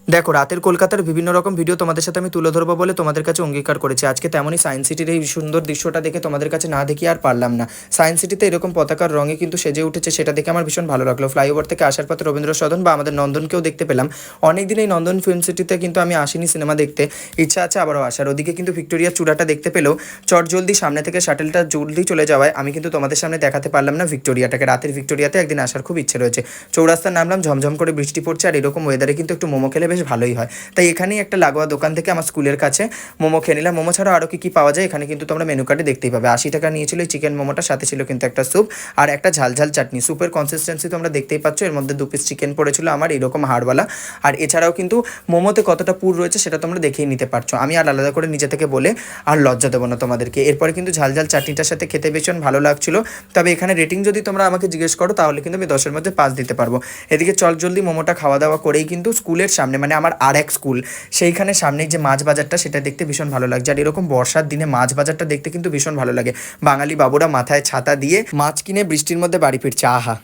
দেখো, রাতের কলকাতার বিভিন্ন রকম ভিডিও তোমাদের সাথে আমি তুলে ধরবো বলে তোমাদের কাছে অঙ্গীকার করেছি। আজকে তেমনই সায়েন্স সিটির এই সুন্দর দৃশ্যটা দেখে তোমাদের কাছে না দেখি আর পারলাম না। সায়েন্স সিটিতে এরকম পতাকার রঙে কিন্তু সেজে উঠেছে, সেটা দেখে আমার ভীষণ ভালো লাগলো। ফ্লাইওভার থেকে আসার পথে রবীন্দ্র সদন বা আমাদের নন্দনকেও দেখতে পেলাম। অনেকদিন এই নন্দন ফিল্ম সিটিতে কিন্তু আমি আসিনি সিনেমা দেখতে, ইচ্ছা আছে আবারও আসার। ওদিকে কিন্তু ভিক্টোরিয়ার চূড়াটা দেখতে পেলেও চট জলদি সামনে থেকে শাটেলটা জলদি চলে যাওয়ায় আমি কিন্তু তোমাদের সামনে দেখাতে পারলাম না ভিক্টোরিয়াটাকে। রাতের ভিক্টোরিয়াতে একদিন আসার খুব ইচ্ছে রয়েছে। চৌরাস্তার নামলাম, ঝমঝম করে বৃষ্টি পড়ছে, আর এরকম ওয়েদারে কিন্তু একটু মোমো খেলে বেশ ভালোই হয়। তাই এখানেই একটা লাগোয়া দোকান থেকে আমার স্কুলের কাছে মোমো খেয়ে নিলাম। মোমো ছাড়াও আরও কী পাওয়া যায় এখানে কিন্তু তোমরা মেনু কার্ডে দেখতেই পাবে। 80 টাকা নিয়েছিল এই চিকেন মোমোটা, সাথে ছিল কিন্তু একটা স্যুপ আর একটা ঝালঝাল চাটনি। স্যুপের কনসিস্টেন্সি তোমরা দেখতেই পাচ্ছ, এর মধ্যে 2 পিস চিকেন পড়েছিল আমার এরকম হাড়ওয়ালা। আর এছাড়াও কিন্তু মোমোতে কতটা পুর রয়েছে সেটা তোমরা দেখেই নিতে পারছো। আমি আর আলাদা করে নিজে থেকে বলে আর লজ্জা দেবো না তোমাদেরকে। এরপরে কিন্তু ঝালঝাল চাটনিটার সাথে খেতে ভীষণ ভালো লাগছিল। তবে এখানে রেটিং যদি তোমরা আমাকে জিজ্ঞেস করো তাহলে কিন্তু আমি 10-এর মধ্যে 5 দিতে পারবো। এদিকে চল জলদি মোমোটা খাওয়া দাওয়া করেই কিন্তু স্কুলের সামনে, মানে আমার আর এক স্কুল, সেইখানে সামনেই যে মাছ বাজারটা সেটা দেখতে ভীষণ ভালো লাগছে। আর এরকম বর্ষার দিনে মাছ বাজারটা দেখতে কিন্তু ভীষণ ভালো লাগে। বাঙালি বাবুরা মাথায় ছাতা দিয়ে মাছ কিনে বৃষ্টির মধ্যে বাড়ি ফিরছে, আহা।